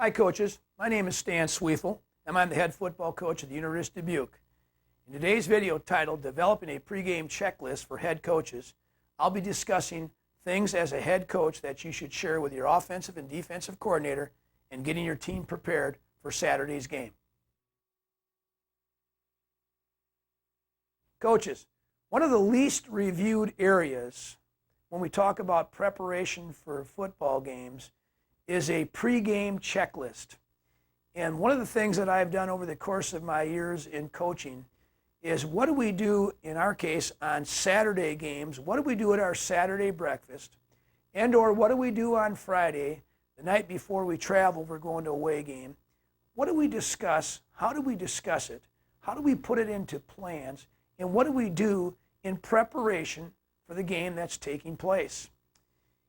Hi, coaches. My name is Stan Sweefel, and I'm the head football coach at the University of Dubuque. In today's video titled Developing a Pregame Checklist for Head Coaches, I'll be discussing things as a head coach that you should share with your offensive and defensive coordinator and getting your team prepared for Saturday's game. Coaches, one of the least reviewed areas when we talk about preparation for football games is a pregame checklist. And one of the things that I've done over the course of my years in coaching is what do we do, in our case, on Saturday games? What do we do at our Saturday breakfast? And or what do we do on Friday, the night before we travel, we're going to a away game? What do we discuss? How do we discuss it? How do we put it into plans? And what do we do in preparation for the game that's taking place?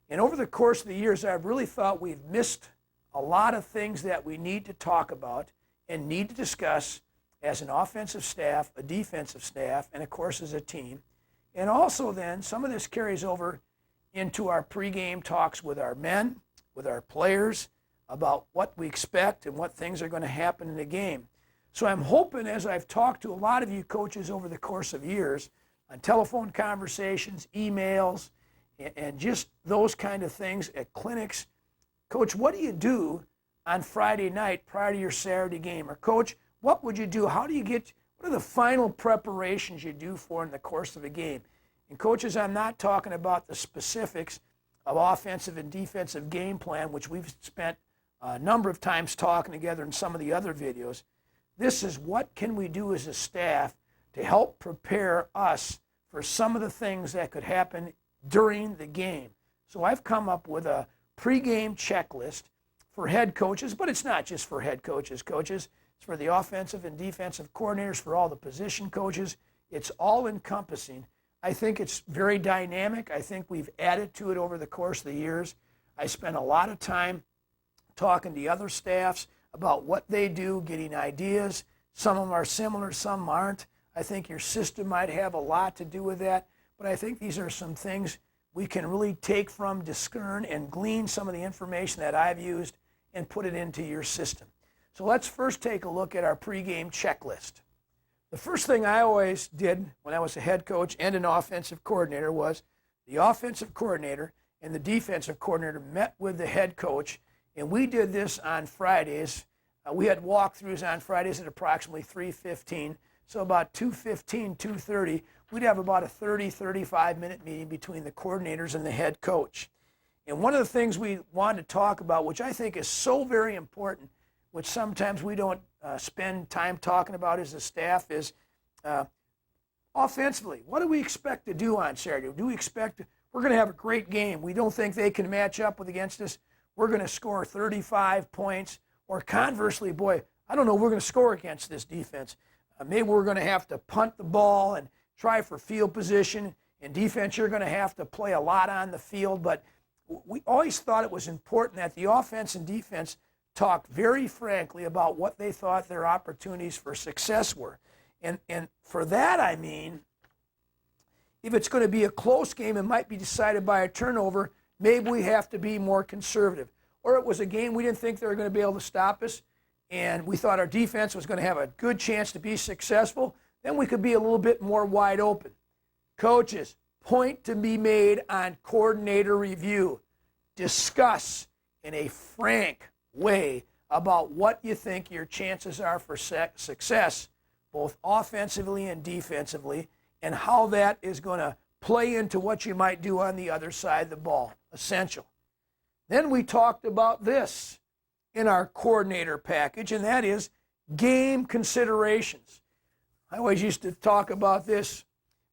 And over the course of the years, I've really thought we've missed a lot of things that we need to talk about and need to discuss as an offensive staff, a defensive staff, and of course as a team. And also then, some of this carries over into our pregame talks with our men, with our players, about what we expect and what things are going to happen in the game. So I'm hoping, as I've talked to a lot of you coaches over the course of years, on telephone conversations, emails, and just those kind of things at clinics, Coach, what do you do on Friday night prior to your Saturday game? Or Coach, what would you do? What are the final preparations you do for in the course of a game? And coaches, I'm not talking about the specifics of offensive and defensive game plan, which we've spent a number of times talking together in some of the other videos. This is what can we do as a staff to help prepare us for some of the things that could happen during the game. So I've come up with a pregame checklist for head coaches, but it's not just for head coaches. It's for the offensive and defensive coordinators, for all the position coaches. It's all encompassing. I think it's very dynamic. I think we've added to it over the course of the years. I spent a lot of time talking to the other staffs about what they do, getting ideas. Some of them are similar, some aren't. I think your system might have a lot to do with that, but I think these are some things we can really take from, discern, and glean some of the information that I've used and put it into your system. So let's first take a look at our pregame checklist. The first thing I always did when I was a head coach and an offensive coordinator was the offensive coordinator and the defensive coordinator met with the head coach, and we did this on Fridays. We had walkthroughs on Fridays at approximately 3:15. So about 2:15, 2:30, we'd have about a 30, 35-minute meeting between the coordinators and the head coach. And one of the things we wanted to talk about, which I think is so very important, which sometimes we don't spend time talking about as a staff, is offensively. What do we expect to do on Saturday? Do we expect we're going to have a great game? We don't think they can match up against us. We're going to score 35 points. Or conversely, boy, I don't know, we're going to score against this defense. Maybe we're going to have to punt the ball and try for field position. In defense, you're going to have to play a lot on the field. But we always thought it was important that the offense and defense talked very frankly about what they thought their opportunities for success were. And for that, I mean, if it's going to be a close game, it might be decided by a turnover. Maybe we have to be more conservative. Or it was a game we didn't think they were going to be able to stop us, and we thought our defense was going to have a good chance to be successful, then we could be a little bit more wide open. Coaches, point to be made on coordinator review. Discuss in a frank way about what you think your chances are for success, both offensively and defensively, and how that is going to play into what you might do on the other side of the ball. Essential. Then we talked about this in our coordinator package, and that is game considerations. I always used to talk about this.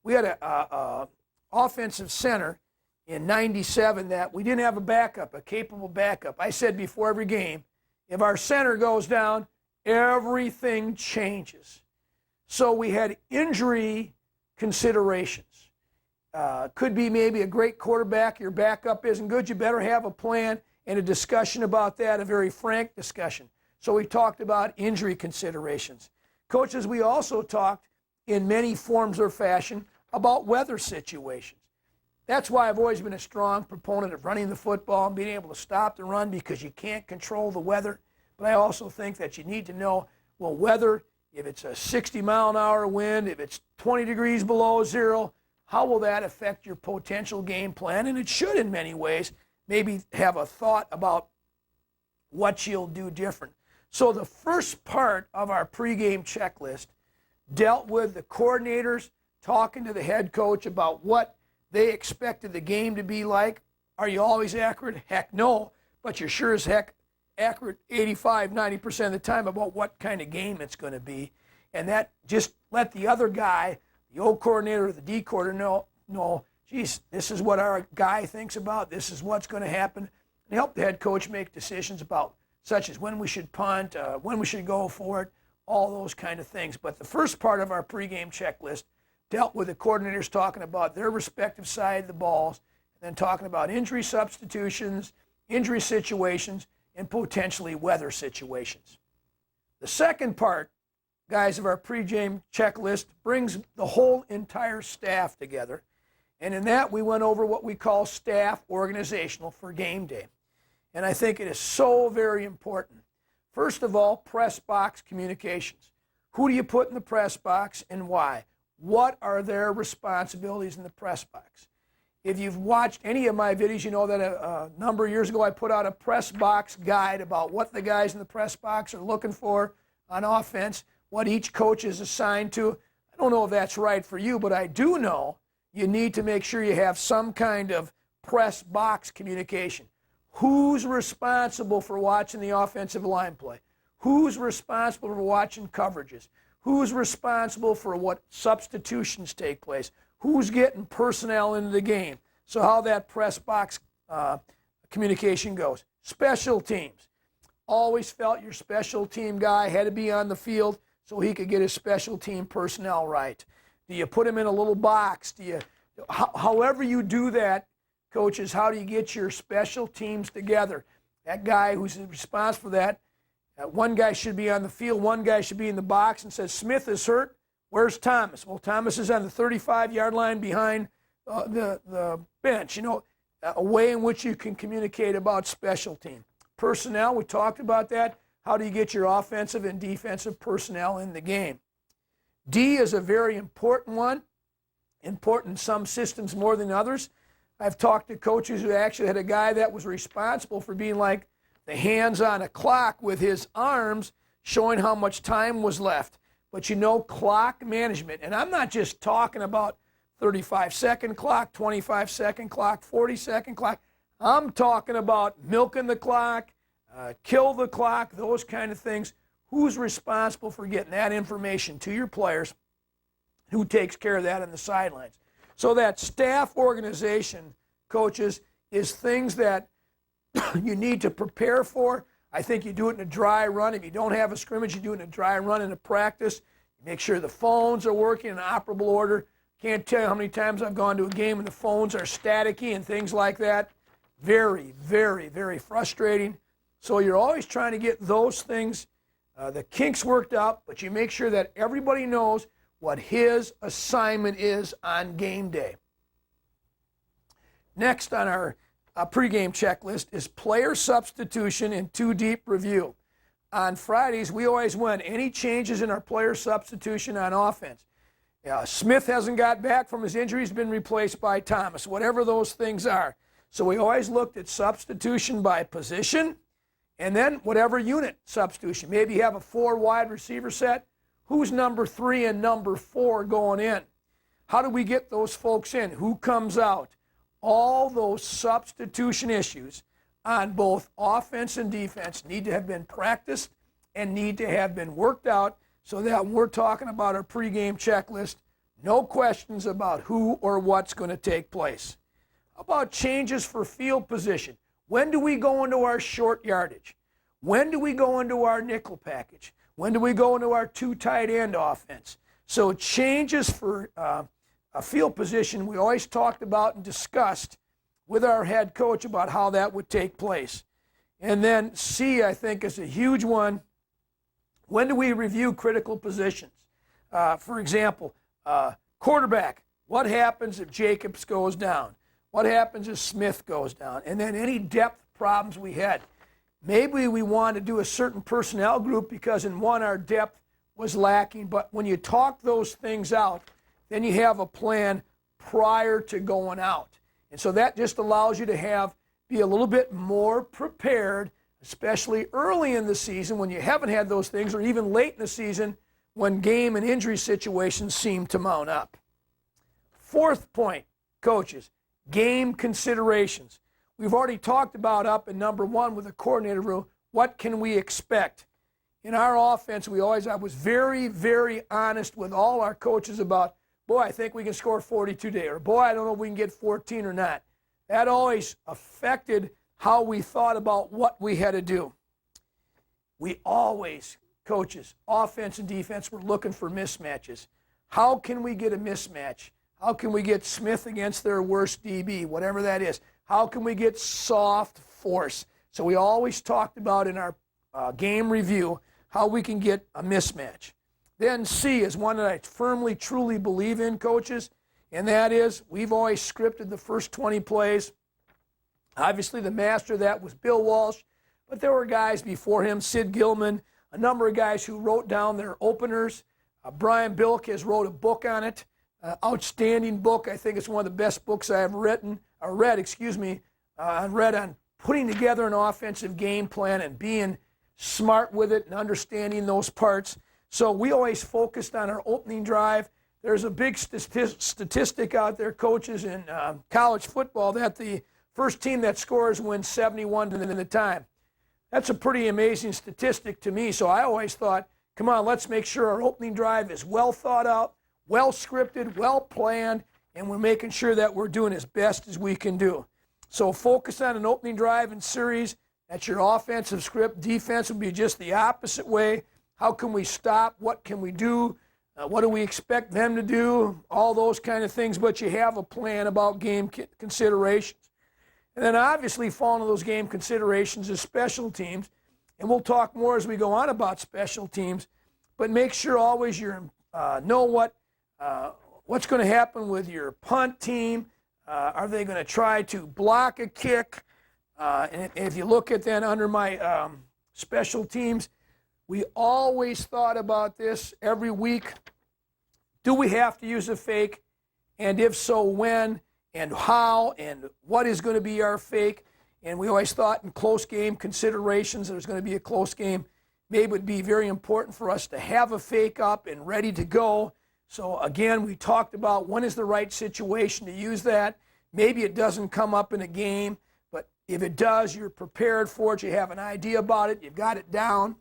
We had a offensive center in '97 that we didn't have a backup, a capable backup. I said before every game, if our center goes down, everything changes. So we had injury considerations. Could be maybe a great quarterback, your backup isn't good, you better have a plan and a discussion about that, a very frank discussion. So we talked about injury considerations. Coaches, we also talked in many forms or fashion about weather situations. That's why I've always been a strong proponent of running the football and being able to stop the run, because you can't control the weather. but I also think that you need to know, well, weather, if it's a 60-mile-an-hour wind, if it's 20 degrees below zero, how will that affect your potential game plan? And it should, in many ways, maybe have a thought about what you'll do different. So the first part of our pregame checklist dealt with the coordinators talking to the head coach about what they expected the game to be like. Are you always accurate? Heck no, but you're sure as heck accurate 85, 90% of the time about what kind of game it's going to be. And that just let the other guy, the O coordinator or the D coordinator know, geez, this is what our guy thinks about, this is what's going to happen, and help the head coach make decisions about such as when we should punt, when we should go for it, all those kind of things. But the first part of our pregame checklist dealt with the coordinators talking about their respective side of the balls, and then talking about injury substitutions, injury situations, and potentially weather situations. The second part, guys, of our pregame checklist brings the whole entire staff together. And in that, we went over what we call staff organizational for game day. And I think it is so very important. First of all, press box communications. Who do you put in the press box and why? What are their responsibilities in the press box? If you've watched any of my videos, you know that a number of years ago I put out a press box guide about what the guys in the press box are looking for on offense, what each coach is assigned to. I don't know if that's right for you, but I do know you need to make sure you have some kind of press box communication. Who's responsible for watching the offensive line play? Who's responsible for watching coverages? Who's responsible for what substitutions take place? Who's getting personnel into the game? So how that press box communication goes. Special teams. Always felt your special team guy had to be on the field so he could get his special team personnel right. Do you put him in a little box? However you do that, coaches, how do you get your special teams together? That guy who's responsible for that, one guy should be on the field, one guy should be in the box and says, Smith is hurt. Where's Thomas? Well, Thomas is on the 35-yard line behind the bench. You know, a way in which you can communicate about special team. Personnel, we talked about that. How do you get your offensive and defensive personnel in the game? D is a very important one, important in some systems more than others. I've talked to coaches who actually had a guy that was responsible for being like the hands on a clock with his arms showing how much time was left. But you know, clock management, and I'm not just talking about 35-second clock, 25-second clock, 40-second clock. I'm talking about milking the clock, kill the clock, those kind of things. Who's responsible for getting that information to your players? Who takes care of that on the sidelines? So that staff organization, coaches, is things that you need to prepare for. I think you do it in a dry run. If you don't have a scrimmage, you do it in a dry run in a practice. Make sure the phones are working in operable order. Can't tell you how many times I've gone to a game and the phones are staticky and things like that. Very, very, very frustrating. So you're always trying to get those things, the kinks worked out, but you make sure that everybody knows what his assignment is on game day. Next on our pregame checklist is player substitution and two-deep review. On Fridays, we always went any changes in our player substitution on offense. Smith hasn't got back from his injury. He's been replaced by Thomas, whatever those things are. So we always looked at substitution by position and then whatever unit substitution. Maybe you have a 4 wide receiver set. Who's number 3 and number 4 going in? How do we get those folks in? Who comes out? All those substitution issues on both offense and defense need to have been practiced and need to have been worked out so that when we're talking about our pregame checklist, no questions about who or what's going to take place. How about changes for field position? When do we go into our short yardage? When do we go into our nickel package? When do we go into our 2 tight end offense? So changes for a field position we always talked about and discussed with our head coach about how that would take place. And then C, I think, is a huge one. When do we review critical positions? For example, quarterback, what happens if Jacobs goes down? What happens if Smith goes down? And then any depth problems we had. Maybe we want to do a certain personnel group because in one our depth was lacking. But when you talk those things out, then you have a plan prior to going out. And so that just allows you to be a little bit more prepared, especially early in the season when you haven't had those things, or even late in the season when game and injury situations seem to mount up. Fourth point, coaches, game considerations. We've already talked about up in number one with the coordinator room, what can we expect? In our offense, I was very, very honest with all our coaches about, boy, I think we can score 42 today, or boy, I don't know if we can get 14 or not. That always affected how we thought about what we had to do. We always, coaches, offense and defense, were looking for mismatches. How can we get a mismatch? How can we get Smith against their worst DB, whatever that is? How can we get soft force? So we always talked about in our game review how we can get a mismatch. Then C is one that I firmly, truly believe in, coaches, and that is we've always scripted the first 20 plays. Obviously, the master of that was Bill Walsh, but there were guys before him, Sid Gilman, a number of guys who wrote down their openers. Brian Bilk has wrote a book on it, outstanding book. I think it's one of the best books I have read on putting together an offensive game plan and being smart with it and understanding those parts. So we always focused on our opening drive. There's a big statistic out there, coaches, in college football that the first team that scores wins 71 to the time. That's a pretty amazing statistic to me. So I always thought, come on, let's make sure our opening drive is well thought out, well scripted, well planned, and we're making sure that we're doing as best as we can do. So focus on an opening drive and series. That's your offensive script. Defense would be just the opposite way. How can we stop? What can we do? What do we expect them to do? All those kind of things, but you have a plan about game considerations. And then obviously falling to those game considerations is special teams. And we'll talk more as we go on about special teams. But make sure always you know what's going to happen with your punt team. Are they going to try to block a kick? And if you look at then under my special teams, we always thought about this every week. Do we have to use a fake? And if so, when and how and what is going to be our fake? And we always thought in close game considerations, there's going to be a close game. Maybe it would be very important for us to have a fake up and ready to go. So again, we talked about when is the right situation to use that. Maybe it doesn't come up in a game, but if it does, you're prepared for it. You have an idea about it. You've got it down.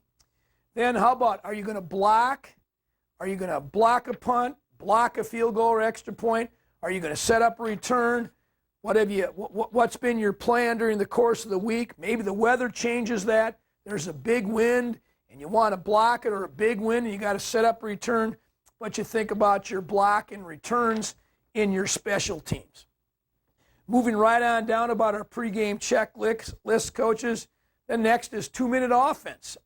Then how about, are you going to block? Are you going to block a punt, block a field goal or extra point? Are you going to set up a return? What's been your plan during the course of the week? Maybe the weather changes that. There's a big wind and you want to block it, or a big wind and you got to set up a return. But you think about your block and returns in your special teams. Moving right on down about our pregame checklist, coaches. Then next is 2-minute offense.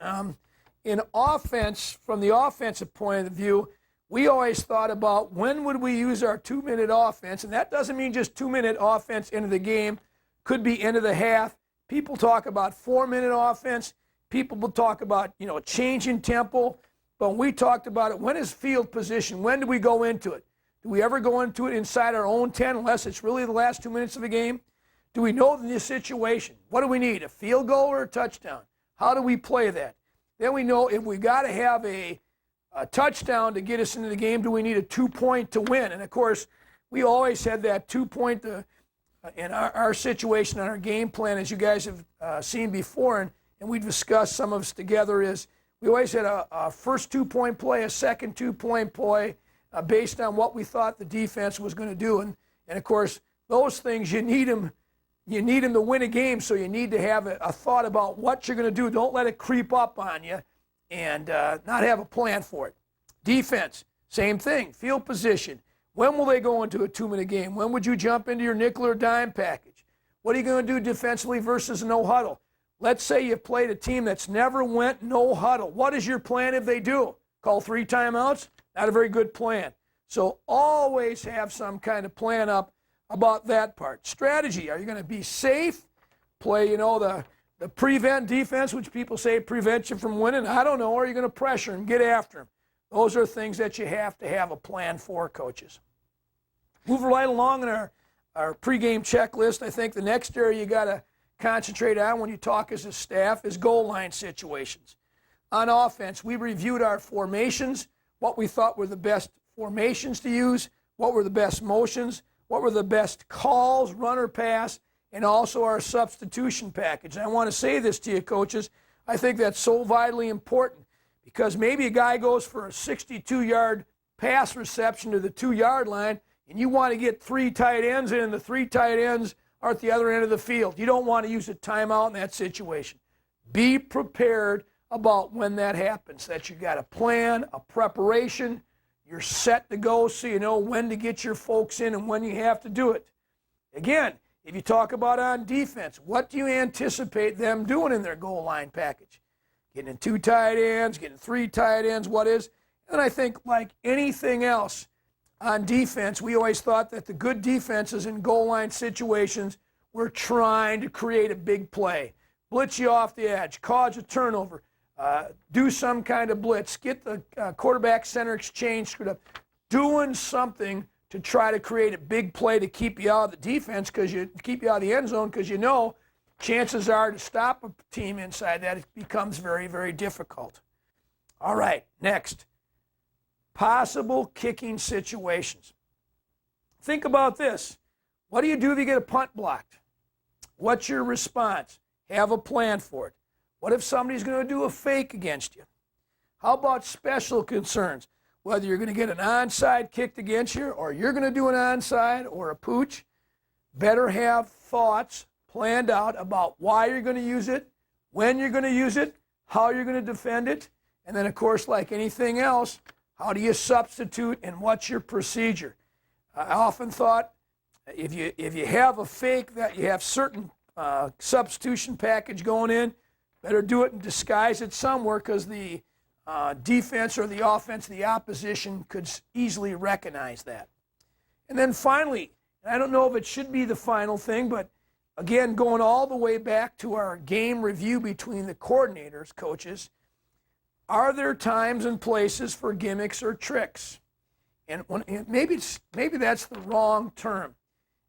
In offense, from the offensive point of view, we always thought about when would we use our 2-minute offense, and that doesn't mean just 2-minute offense into the game. Could be into the half. People talk about 4-minute offense. People will talk about, changing tempo. But when we talked about it, when is field position? When do we go into it? Do we ever go into it inside our own 10 unless it's really the last 2 minutes of the game? Do we know the situation? What do we need, a field goal or a touchdown? How do we play that? Then we know if we got to have a touchdown to get us into the game, do we need a 2-point to win? And, of course, we always had that 2-point in our situation, on our game plan, as you guys have seen before, and we discussed some of us together, is we always had a first 2-point play, a second 2-point play, based on what we thought the defense was going to do. And, of course, those things, you need them to win a game, so you need to have a thought about what you're going to do. Don't let it creep up on you and not have a plan for it. Defense, same thing. Field position. When will they go into a 2-minute game? When would you jump into your nickel or dime package? What are you going to do defensively versus no huddle? Let's say you played a team that's never went no huddle. What is your plan if they do? Call 3 timeouts? Not a very good plan. So always have some kind of plan up about that part. Strategy, are you going to be safe? Play, the the prevent defense, which people say prevents you from winning. I don't know. Are you going to pressure and get after them? Those are things that you have to have a plan for, coaches. Moving right along in our pregame checklist, I think the next area you got to concentrate on when you talk as a staff is goal line situations. On offense, we reviewed our formations, what we thought were the best formations to use, what were the best motions, what were the best calls, run or pass, and also our substitution package. And I want to say this to you, coaches. I think that's so vitally important because maybe a guy goes for a 62-yard pass reception to the 2-yard line, and you want to get 3 tight ends in, and the 3 tight ends are at the other end of the field. You don't want to use a timeout in that situation. Be prepared about when that happens, that you got a plan, a preparation, you're set to go so you know when to get your folks in and when you have to do it. Again, if you talk about on defense, what do you anticipate them doing in their goal line package? Getting 2 tight ends, getting 3 tight ends, what is? And I think like anything else on defense, we always thought that the good defenses in goal line situations were trying to create a big play, blitz you off the edge, cause a turnover, do some kind of blitz, get the quarterback center exchange screwed up, doing something to try to create a big play to keep you out of the defense, keep you out of the end zone, because you know chances are to stop a team inside that it becomes very, very difficult. All right, next, possible kicking situations. Think about this. What do you do if you get a punt blocked? What's your response? Have a plan for it. What if somebody's going to do a fake against you? How about special concerns? Whether you're going to get an onside kicked against you or you're going to do an onside or a pooch, better have thoughts planned out about why you're going to use it, when you're going to use it, how you're going to defend it, and then, of course, like anything else, how do you substitute and what's your procedure? I often thought if you have a fake that you have certain substitution package going in, better do it and disguise it somewhere because the defense or the offense, the opposition could easily recognize that. And then finally, and I don't know if it should be the final thing, but again, going all the way back to our game review between the coordinators, coaches, are there times and places for gimmicks or tricks? And maybe that's the wrong term.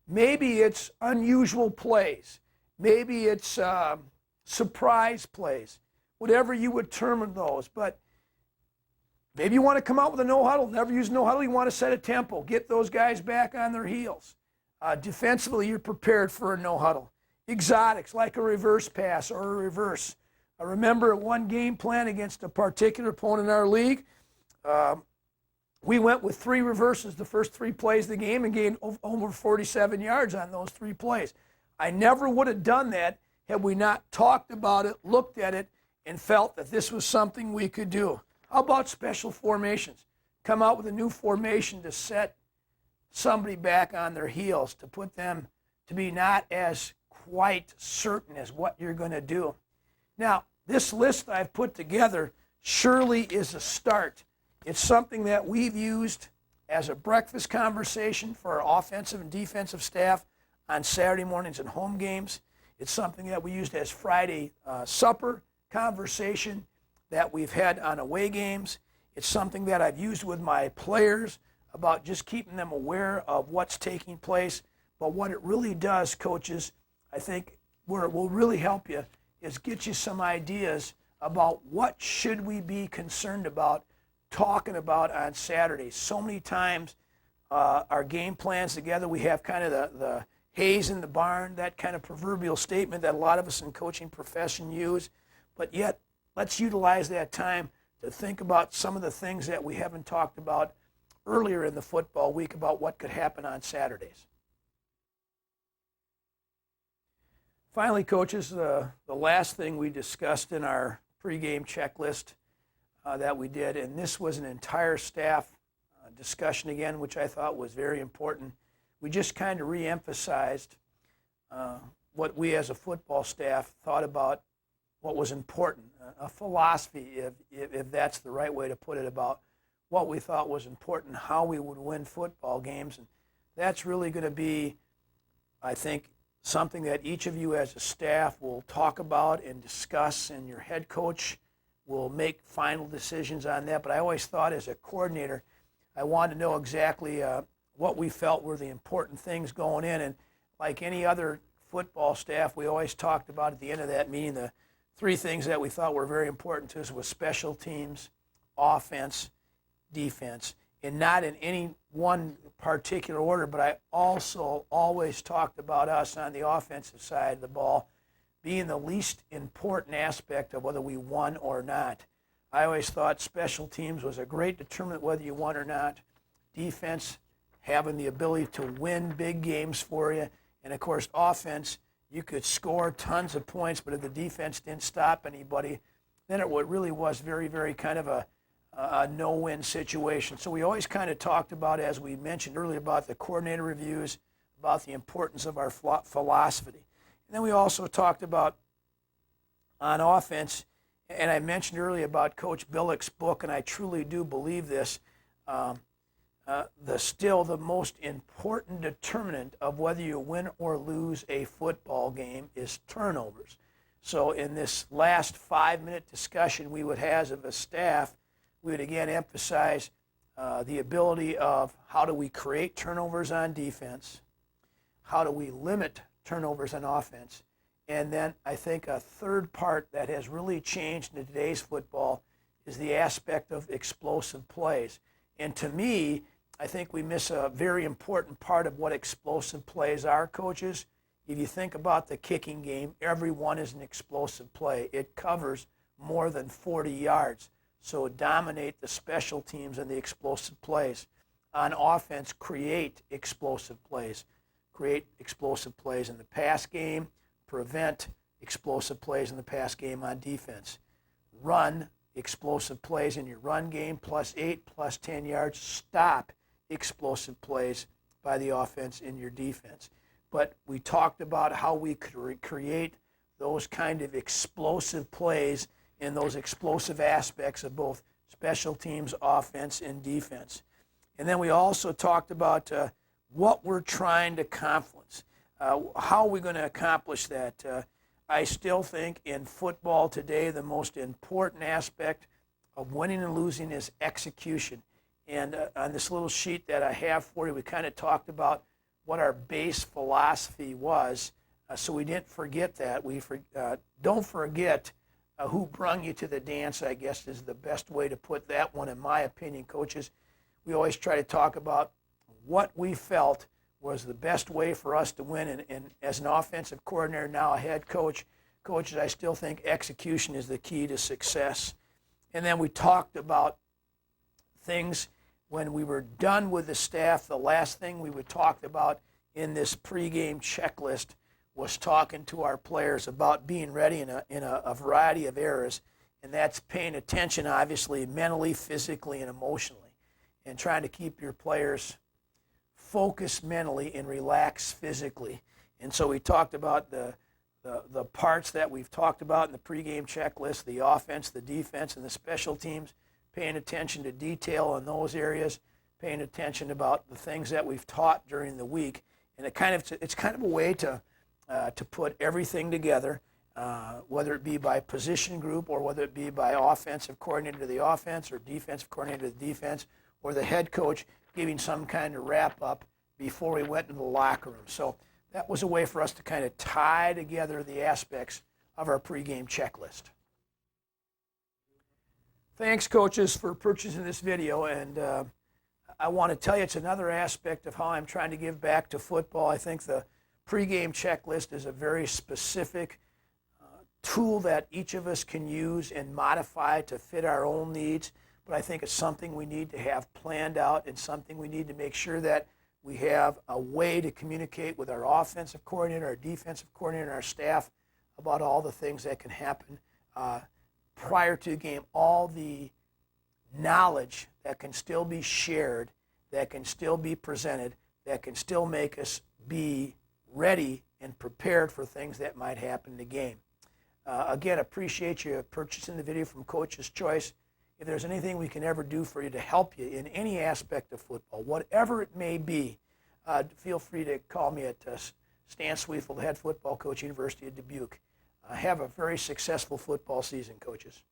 Maybe it's unusual plays. Maybe it's surprise plays, whatever you would term those. But maybe you want to come out with a no huddle, never use no huddle. You want to set a tempo, get those guys back on their heels. Defensively, you're prepared for a no huddle. Exotics like a reverse pass or a reverse. I remember one game plan against a particular opponent in our league. We went with 3 reverses the first 3 plays of the game and gained over 47 yards on those 3 plays. I never would have done that had we not talked about it, looked at it, and felt that this was something we could do. How about special formations? Come out with a new formation to set somebody back on their heels, to put them to be not as quite certain as what you're going to do. Now, this list I've put together surely is a start. It's something that we've used as a breakfast conversation for our offensive and defensive staff on Saturday mornings and home games. It's something that we used as Friday supper conversation that we've had on away games. It's something that I've used with my players about just keeping them aware of what's taking place. But what it really does, coaches, I think where it will really help you is get you some ideas about what should we be concerned about talking about on Saturdays. So many times our game plans together, we have kind of the haze in the barn, that kind of proverbial statement that a lot of us in coaching profession use. But yet, let's utilize that time to think about some of the things that we haven't talked about earlier in the football week about what could happen on Saturdays. Finally, coaches, the last thing we discussed in our pregame checklist that we did, and this was an entire staff discussion again, which I thought was very important. We just kind of re-emphasized what we as a football staff thought about what was important, a philosophy, if that's the right way to put it, about what we thought was important, how we would win football games. And that's really going to be, I think, something that each of you as a staff will talk about and discuss, and your head coach will make final decisions on that. But I always thought as a coordinator, I wanted to know exactly what we felt were the important things going in. And like any other football staff, we always talked about at the end of that meeting the three things that we thought were very important to us was special teams, offense, defense, and not in any one particular order, but I also always talked about us on the offensive side of the ball being the least important aspect of whether we won or not. I always thought special teams was a great determinant whether you won or not. Defense, having the ability to win big games for you. And of course, offense, you could score tons of points, but if the defense didn't stop anybody, then it really was very, very kind of a no-win situation. So we always kind of talked about, as we mentioned earlier, about the coordinator reviews, about the importance of our philosophy. And then we also talked about, on offense, and I mentioned earlier about Coach Billick's book, and I truly do believe this, still the most important determinant of whether you win or lose a football game is turnovers. So in this last 5-minute discussion we would have as a staff, we would again emphasize the ability of how do we create turnovers on defense, how do we limit turnovers on offense, and then I think a third part that has really changed in today's football is the aspect of explosive plays. And to me, I think we miss a very important part of what explosive plays are, coaches. If you think about the kicking game, every one is an explosive play. It covers more than 40 yards. So dominate the special teams and the explosive plays. On offense, create explosive plays. Create explosive plays in the pass game. Prevent explosive plays in the pass game on defense. Run explosive plays in your run game, +8, +10 yards. Stop explosive plays by the offense in your defense. But we talked about how we could create those kind of explosive plays in those explosive aspects of both special teams, offense, and defense. And then we also talked about what we're trying to accomplish. How are we going to accomplish that? I still think in football today, the most important aspect of winning and losing is execution. And on this little sheet that I have for you, we kind of talked about what our base philosophy was, so we didn't forget that. Don't forget who brung you to the dance, I guess, is the best way to put that one, in my opinion, coaches. We always try to talk about what we felt was the best way for us to win. And as an offensive coordinator, now a head coach, coaches, I still think execution is the key to success. And then we talked about things when we were done with the staff. The last thing we would talk about in this pregame checklist was talking to our players about being ready in a variety of areas, and that's paying attention, obviously, mentally, physically, and emotionally, and trying to keep your players focused mentally and relaxed physically. And so we talked about the parts that we've talked about in the pregame checklist, the offense, the defense, and the special teams, paying attention to detail in those areas, paying attention about the things that we've taught during the week. And it's kind of a way to put everything together, whether it be by position group or whether it be by offensive coordinator to the offense or defensive coordinator to the defense, or the head coach giving some kind of wrap-up before we went into the locker room. So that was a way for us to kind of tie together the aspects of our pregame checklist. Thanks, coaches, for purchasing this video, and I want to tell you it's another aspect of how I'm trying to give back to football. I think the pregame checklist is a very specific tool that each of us can use and modify to fit our own needs, but I think it's something we need to have planned out and something we need to make sure that we have a way to communicate with our offensive coordinator, our defensive coordinator, and our staff about all the things that can happen prior to the game, all the knowledge that can still be shared, that can still be presented, that can still make us be ready and prepared for things that might happen in the game. Again, appreciate you purchasing the video from Coach's Choice. If there's anything we can ever do for you to help you in any aspect of football, whatever it may be, feel free to call me at Stan Sweefel, the head football coach, University of Dubuque. Have a very successful football season, coaches.